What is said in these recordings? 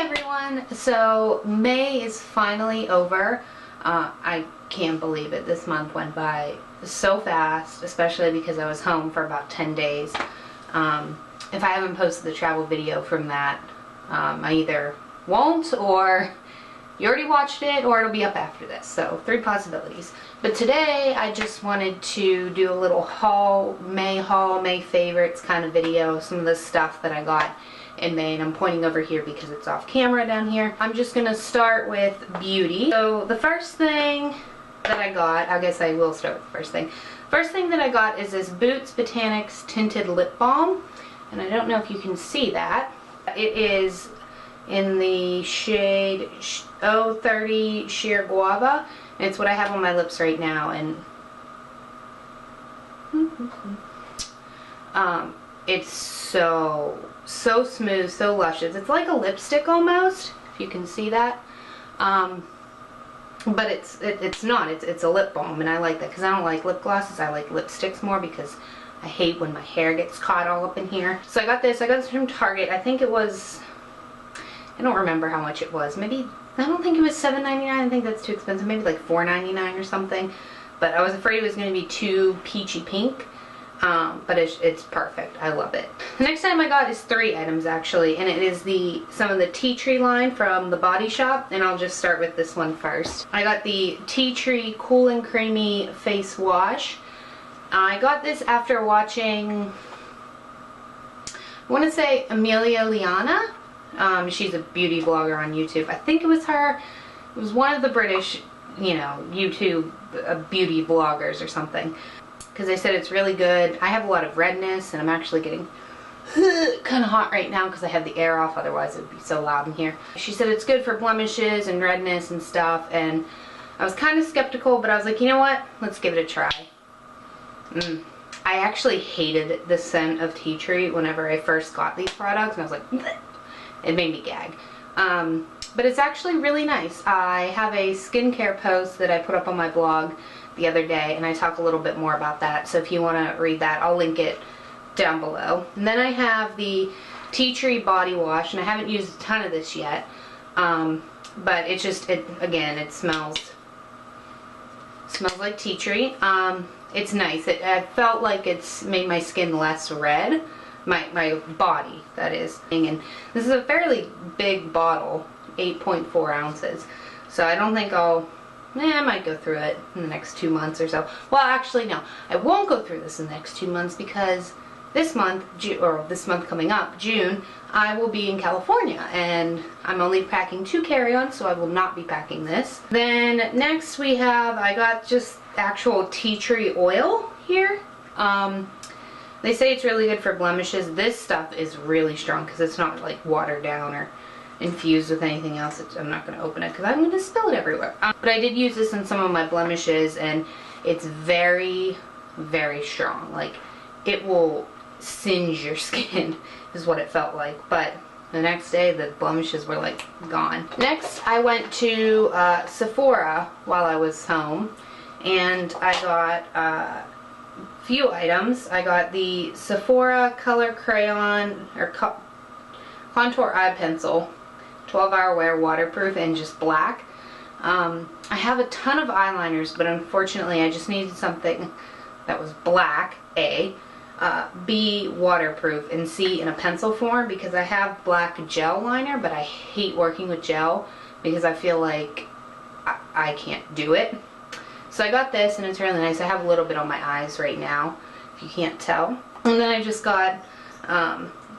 everyone! So May is finally over. I can't believe it. This month went by so fast, especially because I was home for about 10 days. If I haven't posted the travel video from that, I either won't, or you already watched it, or it'll be up after this. So 3 possibilities. But today I just wanted to do a little haul, May favorites kind of video. Some of the stuff that I got in May, and I'm pointing over here because it's off camera down here. I'm just gonna start with beauty. So the first thing that I got, I guess I will start with the first thing. First thing that I got is this Boots Botanics Tinted Lip Balm, and I don't know if you can see that. It is in the shade 030 Sheer Guava, and it's what I have on my lips right now, and it's so smooth, so luscious. It's like a lipstick almost, if you can see that. But it's not. It's a lip balm, and I like that because I don't like lip glosses. I like lipsticks more because I hate when my hair gets caught all up in here. So I got this. I got this from Target. I think it was, I don't remember how much it was. Maybe, I don't think it was $7.99. I think that's too expensive. Maybe like $4.99 or something. But I was afraid it was going to be too peachy pink. But it's perfect. I love it. The next item I got is 3 items actually, and it is some of the Tea Tree line from the Body Shop, and I'll just start with this one first. I got the Tea Tree Cool and Creamy Face Wash. I got this after watching, I want to say Amelia Liana. She's a beauty blogger on YouTube. I think it was her. It was one of the British, you know, YouTube beauty bloggers or something. Because they said it's really good. I have a lot of redness, and I'm actually getting kind of hot right now because I have the air off, otherwise it would be so loud in here. She said it's good for blemishes and redness and stuff, and I was kind of skeptical, but I was like, you know what? Let's give it a try. I actually hated the scent of tea tree whenever I first got these products, and I was like, bleh. It made me gag. But it's actually really nice. I have a skincare post that I put up on my blog the other day, and I talk a little bit more about that, so if you want to read that, I'll link it down below. And then I have the Tea Tree Body Wash, and I haven't used a ton of this yet, but it smells like tea tree. It's nice. I felt like it's made my skin less red, my body, that is. And this is a fairly big bottle, 8.4 ounces, so I don't think I might go through it in the next 2 months or so. Well, actually, no. I won't go through this in the next 2 months because this month, this month coming up, June, I will be in California, and I'm only packing 2 carry-ons, so I will not be packing this. Then next I got just actual tea tree oil here. They say it's really good for blemishes. This stuff is really strong because it's not like watered down or infused with anything else. I'm not going to open it because I'm going to spill it everywhere. But I did use this in some of my blemishes, and it's very, very strong. Like, it will singe your skin is what it felt like. But the next day the blemishes were like gone. Next I went to Sephora while I was home, and I got a few items. I got the Sephora Color Crayon or Contour Eye Pencil, 12-hour wear, waterproof, and just black. I have a ton of eyeliners, but unfortunately I just needed something that was black, A, B, waterproof, and C, in a pencil form, because I have black gel liner, but I hate working with gel because I feel like I can't do it. So I got this, and it's really nice. I have a little bit on my eyes right now, if you can't tell. And then I just got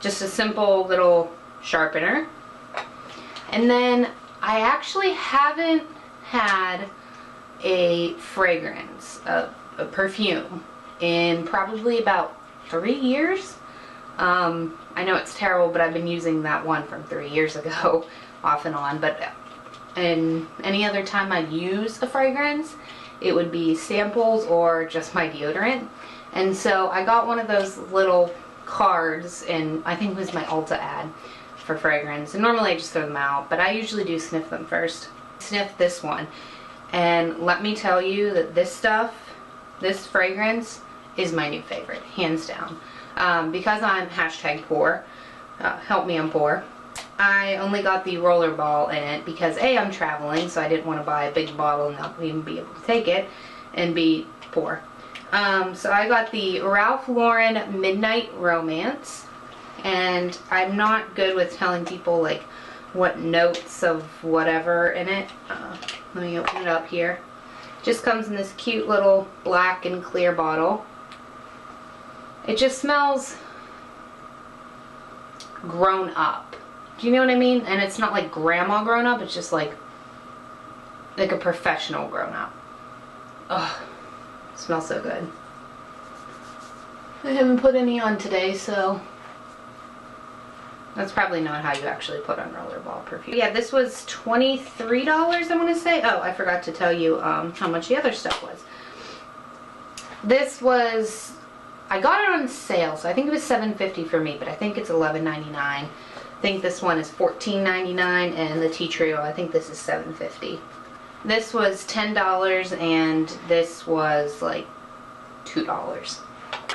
just a simple little sharpener. And then I actually haven't had a fragrance, a perfume, in probably about 3 years. I know it's terrible, but I've been using that one from 3 years ago off and on. But in any other time I'd use a fragrance, it would be samples or just my deodorant. And so I got one of those little cards, and I think it was my Ulta ad for fragrance, and normally I just throw them out, but I usually do sniff them first. Sniff this one, and let me tell you that this fragrance is my new favorite, hands down. Because I'm #poor, help me I'm poor, I only got the Rollerball in it because A, I'm traveling, so I didn't want to buy a big bottle and not even be able to take it, and be poor. So I got the Ralph Lauren Midnight Romance, and I'm not good with telling people like what notes of whatever in it. Let me open it up here. Just comes in this cute little black and clear bottle. It just smells grown up. Do you know what I mean? And it's not like grandma grown up, it's just like a professional grown up. Ugh, smells so good. I haven't put any on today, so that's probably not how you actually put on Rollerball perfume. Yeah, this was $23, I want to say. Oh, I forgot to tell you how much the other stuff was. This was, I got it on sale, so I think it was $7.50 for me, but I think it's $11.99. I think this one is $14.99, and the Tea Trio, I think this is $7.50. This was $10, and this was like $2.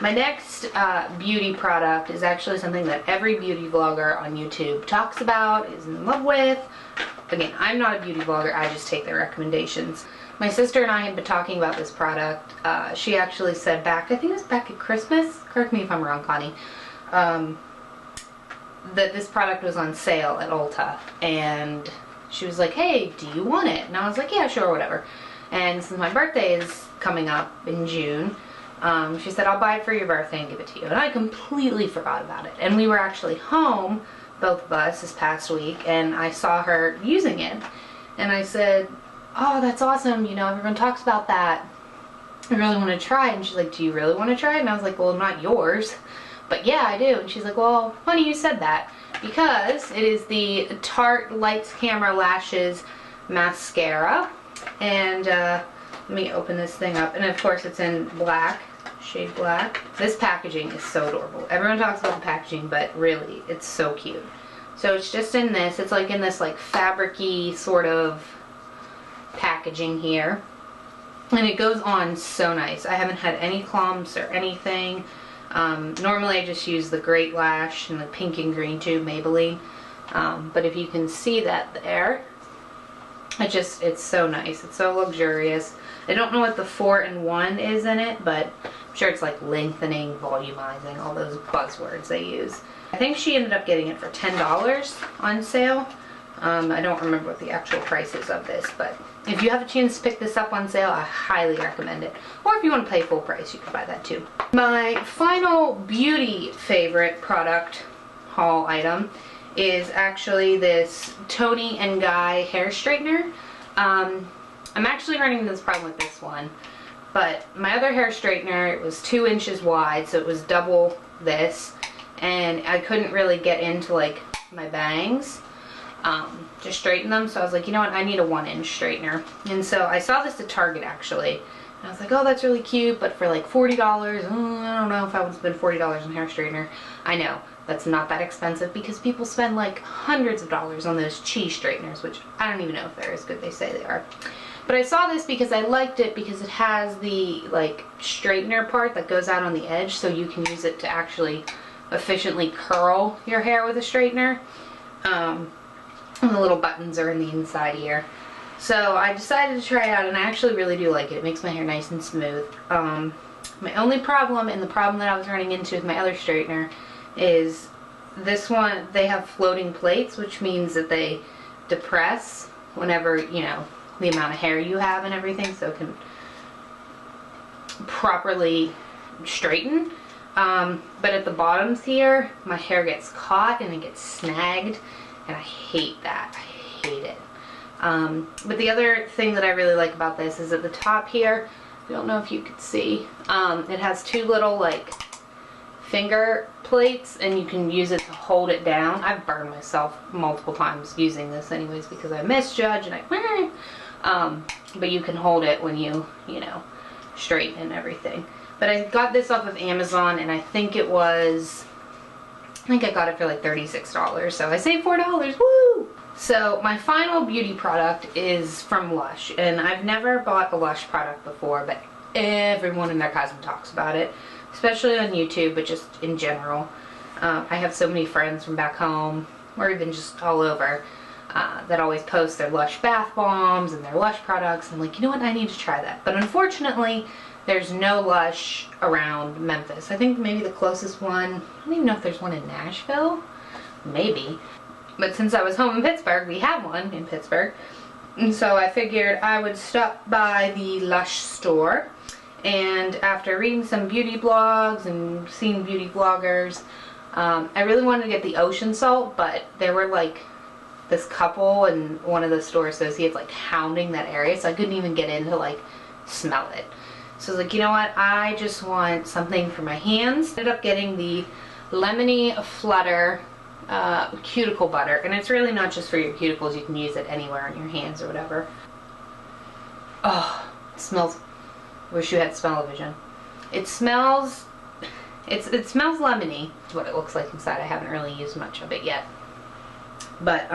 My next beauty product is actually something that every beauty vlogger on YouTube talks about, is in love with. Again, I'm not a beauty vlogger, I just take their recommendations. My sister and I had been talking about this product. She actually said back, I think it was back at Christmas, correct me if I'm wrong, Connie, that this product was on sale at Ulta, and she was like, hey, do you want it? And I was like, yeah, sure, whatever. And since my birthday is coming up in June, she said, I'll buy it for your birthday and give it to you. And I completely forgot about it. And we were actually home, both of us, this past week, and I saw her using it. And I said, oh, that's awesome, you know, everyone talks about that. I really want to try it. And she's like, do you really want to try it? And I was like, well, not yours. But yeah, I do. And she's like, well, funny you said that. Because it is the Tarte Lights Camera Lashes Mascara. And let me open this thing up. And of course it's in black, shade black. This packaging is so adorable. Everyone talks about the packaging, but really, it's so cute. So it's just in this. It's like in this like fabric-y sort of packaging here. And it goes on so nice. I haven't had any clumps or anything. Normally I just use the Great Lash and the pink and green tube Maybelline. But if you can see that there, it's so nice. It's so luxurious. I don't know what the 4-in-1 is in it, but I'm sure it's like lengthening, volumizing, all those buzzwords they use. I think she ended up getting it for $10 on sale. I don't remember what the actual price is of this, but if you have a chance to pick this up on sale, I highly recommend it. Or if you want to pay full price, you can buy that too. My final beauty favorite product haul item is actually this Toni and Guy hair straightener. I'm actually running into this problem with this one, but my other hair straightener, it was 2 inches wide, so it was double this, and I couldn't really get into like my bangs to straighten them, so I was like, you know what, I need a 1-inch straightener. And so I saw this at Target actually, and I was like, oh, that's really cute, but for like $40, I don't know if I would spend $40 on hair straightener. I know that's not that expensive because people spend like hundreds of dollars on those cheese straighteners, which I don't even know if they're as good as they say they are. But I saw this because I liked it because it has the like straightener part that goes out on the edge, so you can use it to actually efficiently curl your hair with a straightener. And the little buttons are in the inside here. So I decided to try it out, and I actually really do like it. It makes my hair nice and smooth. My only problem, and the problem that I was running into with my other straightener, is this one, they have floating plates, which means that they depress whenever, you know, the amount of hair you have and everything, so it can properly straighten. But at the bottoms here, my hair gets caught and it gets snagged, and I hate that. I hate it. But the other thing that I really like about this is at the top here, I don't know if you could see, it has 2 little like finger plates, and you can use it to hold it down. I've burned myself multiple times using this anyways because I misjudge and but you can hold it when you know, straighten and everything. But I got this off of Amazon, and I think I got it for like $36, so I saved $4, woo! So my final beauty product is from Lush, and I've never bought a Lush product before, but everyone and their cousin talks about it, especially on YouTube, but just in general. I have so many friends from back home or even just all over, that always post their Lush bath bombs and their Lush products. I'm like, you know what, I need to try that. But unfortunately, there's no Lush around Memphis. I think maybe the closest one, I don't even know if there's one in Nashville. Maybe. But since I was home in Pittsburgh, we have one in Pittsburgh. And so I figured I would stop by the Lush store. And after reading some beauty blogs and seeing beauty vloggers, I really wanted to get the ocean salt, but there were like this couple and one of the store associates like hounding that area, so I couldn't even get in to like smell it. So I was like, you know what, I just want something for my hands. Ended up getting the Lemony Flutter cuticle butter, and it's really not just for your cuticles, you can use it anywhere on your hands or whatever. Oh, it smells, wish you had smell-o-vision. It smells, it smells lemony, is what it looks like inside. I haven't really used much of it yet. But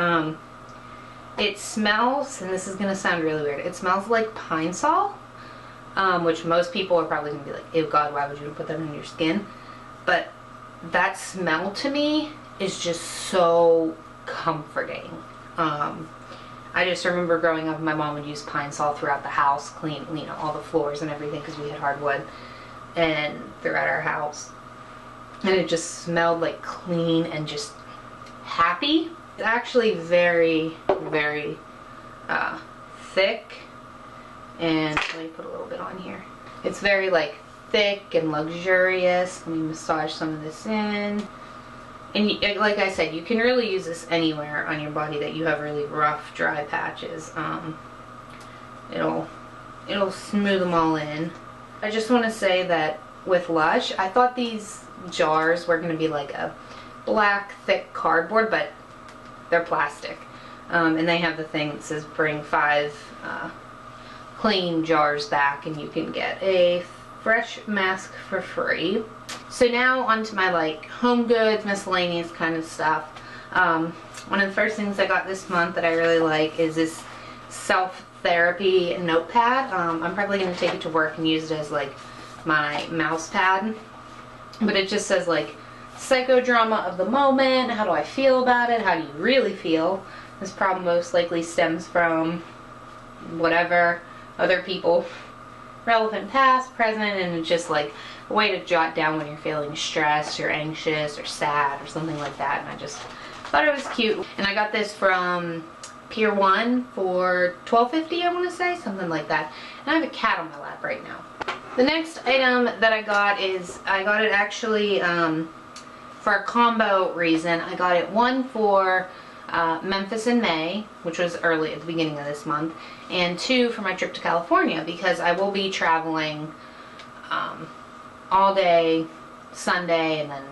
it smells, and this is gonna sound really weird, it smells like pine sol, which most people are probably gonna be like, ew God, why would you put that on your skin? But that smell to me is just so comforting. I just remember growing up, my mom would use pine sol throughout the house, clean, you know, all the floors and everything, because we had hardwood, and throughout our house, and it just smelled like clean and just happy. It's actually very, very thick, and let me put a little bit on here. It's very like thick and luxurious. Let me massage some of this in. And like I said, you can really use this anywhere on your body that you have really rough, dry patches. It'll smooth them all in. I just want to say that with Lush, I thought these jars were going to be like a black, thick cardboard, but they're plastic. And they have the thing that says bring 5 clean jars back, and you can get a fresh mask for free. So now onto my like home goods, miscellaneous kind of stuff. One of the first things I got this month that I really like is this self-therapy notepad. I'm probably going to take it to work and use it as like my mouse pad. But it just says like psychodrama of the moment, how do I feel about it, how do you really feel? This problem most likely stems from whatever other people, relevant past, present, and it's just like a way to jot down when you're feeling stressed or anxious or sad or something like that. And I just thought it was cute. And I got this from Pier 1 for $12.50, I want to say, something like that. And I have a cat on my lap right now. The next item that I got is, I got it actually for a combo reason. I got it one for Memphis in May, which was early at the beginning of this month, and 2 for my trip to California, because I will be traveling all day Sunday and then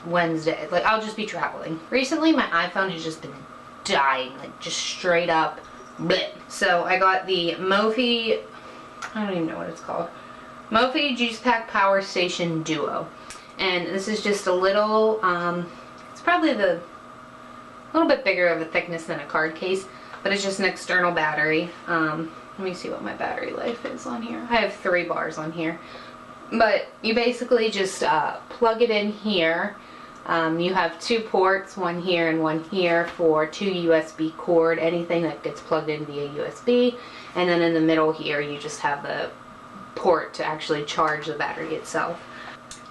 Wednesday. Like, I'll just be traveling. Recently my iPhone has just been dying, like just straight up bleh. So I got the Mophie, I don't even know what it's called, Mophie Juice Pack Powerstation Duo, and this is just a little it's probably a little bit bigger of a thickness than a card case, but it's just an external battery. Let me see what my battery life is on here. I have 3 bars on here, but you basically just plug it in here. You have 2 ports, one here and one here, for 2 USB cord, anything that gets plugged in via USB, and then in the middle here you just have the port to actually charge the battery itself.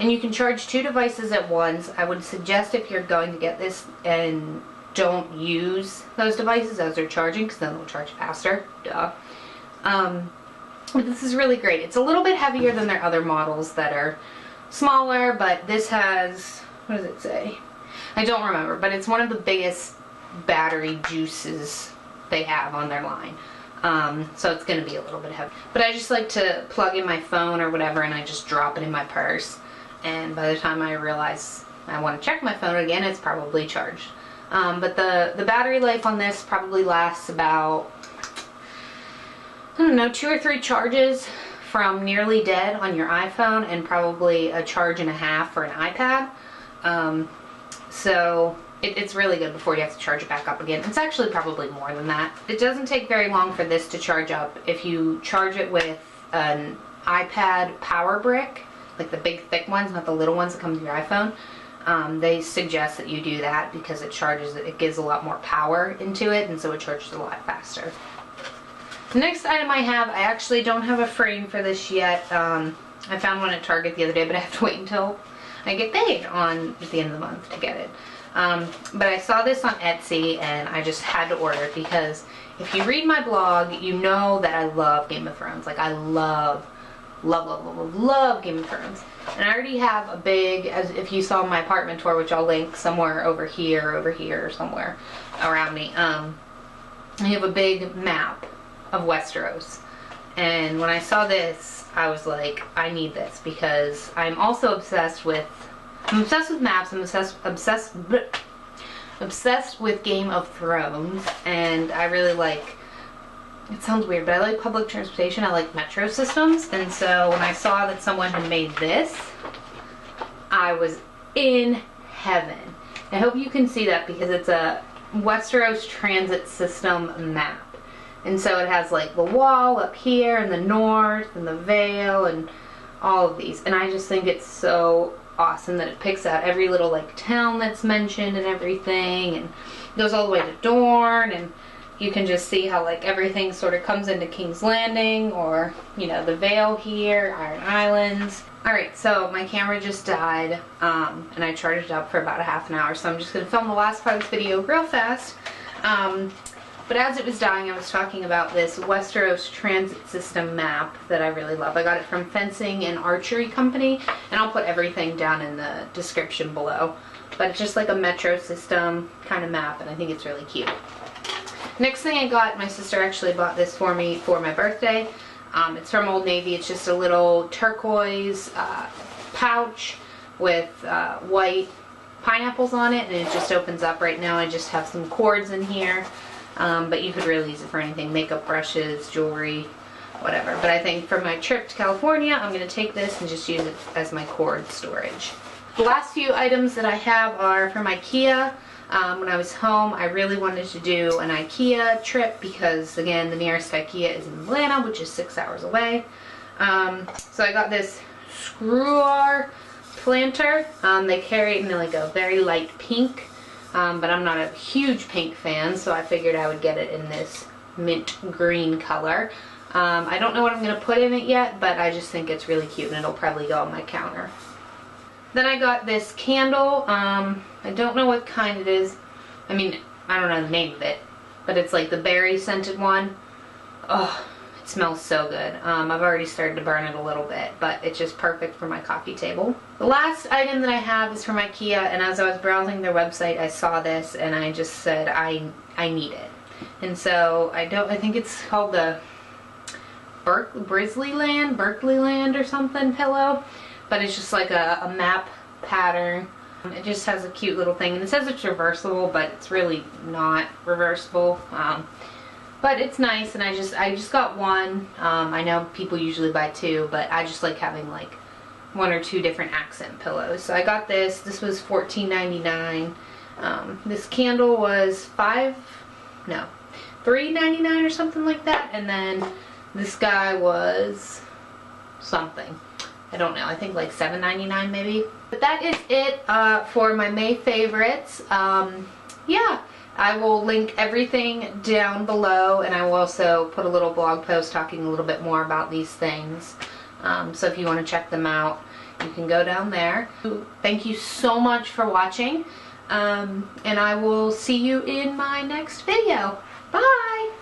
And you can charge 2 devices at once. I would suggest, if you're going to get this, and don't use those devices as they're charging, because then they'll charge faster, duh. But this is really great. It's a little bit heavier than their other models that are smaller, but this has, what does it say? I don't remember, but it's one of the biggest battery juices they have on their line. So it's going to be a little bit heavy. But I just like to plug in my phone or whatever, and I just drop it in my purse. And by the time I realize I want to check my phone again, it's probably charged. But the battery life on this probably lasts about, I don't know, 2 or 3 charges from nearly dead on your iPhone, and probably a charge and a half for an iPad. So it's really good before you have to charge it back up again. It's actually probably more than that. It doesn't take very long for this to charge up if you charge it with an iPad power brick, like the big thick ones, not the little ones that come with your iPhone. They suggest that you do that because it gives a lot more power into it, and so it charges a lot faster. The next item I have, I actually don't have a frame for this yet. I found one at Target the other day, but I have to wait until I get paid at the end of the month to get it. But I saw this on Etsy and I just had to order it because if you read my blog, you know that I love Game of Thrones. Like, I love Game of Thrones. And I already have a big, as if you saw my apartment tour, which I'll link somewhere over here, or somewhere around me, I have a big map of Westeros. And when I saw this, I was like, I need this because I'm also obsessed with maps. I'm obsessed with Game of Thrones, and I really like, it sounds weird, but I like public transportation. I like metro systems, and so when I saw that someone had made this, I was in heaven. I hope you can see that because it's a Westeros transit system map. And so it has like the wall up here and the north and the Vale and all of these. And I just think it's so awesome that it picks out every little like town that's mentioned and everything, and goes all the way to Dorne, and you can just see how like everything sort of comes into King's Landing, or you know, the Vale here, Iron Islands. Alright, so my camera just died, and I charged it up for about a half an hour, so I'm just going to film the last part of this video real fast. But as it was dying, I was talking about this Westeros transit system map that I really love. I got it from Fencing and Archery Company, and I'll put everything down in the description below. But it's just like a metro system kind of map, and I think it's really cute. Next thing I got, my sister actually bought this for me for my birthday. It's from Old Navy. It's just a little turquoise pouch with white pineapples on it, and it just opens up. Right now I just have some cords in here. But you could really use it for anything, makeup brushes, jewelry, whatever. But I think for my trip to California, I'm going to take this and just use it as my cord storage. The last few items that I have are from Ikea. When I was home, I really wanted to do an Ikea trip because, again, the nearest Ikea is in Atlanta, which is 6 hours away. So I got this Skurar planter. They carry it in like a very light pink. But I'm not a huge pink fan, so I figured I would get it in this mint green color. I don't know what I'm going to put in it yet, but I just think it's really cute and it'll probably go on my counter. Then I got this candle. I don't know what kind it is. I mean, I don't know the name of it, but it's like the berry scented one. Oh, it smells so good. I've already started to burn it a little bit, but it's just perfect for my coffee table. The last item that I have is from Ikea, and as I was browsing their website, I saw this and I just said, I need it. And so I think it's called the Berkeley Land or something pillow, but it's just like a map pattern. It just has a cute little thing, and it says it's reversible, but it's really not reversible. But it's nice, and I just got one. I know people usually buy two, but I just like having like one or two different accent pillows. So I got this. This was $14.99. This candle was $3.99 or something like that, and then this guy was something. I don't know. I think like $7.99 maybe. But that is it for my May favorites. Yeah. I will link everything down below, and I will also put a little blog post talking a little bit more about these things. So if you want to check them out, you can go down there. Thank you so much for watching, and I will see you in my next video.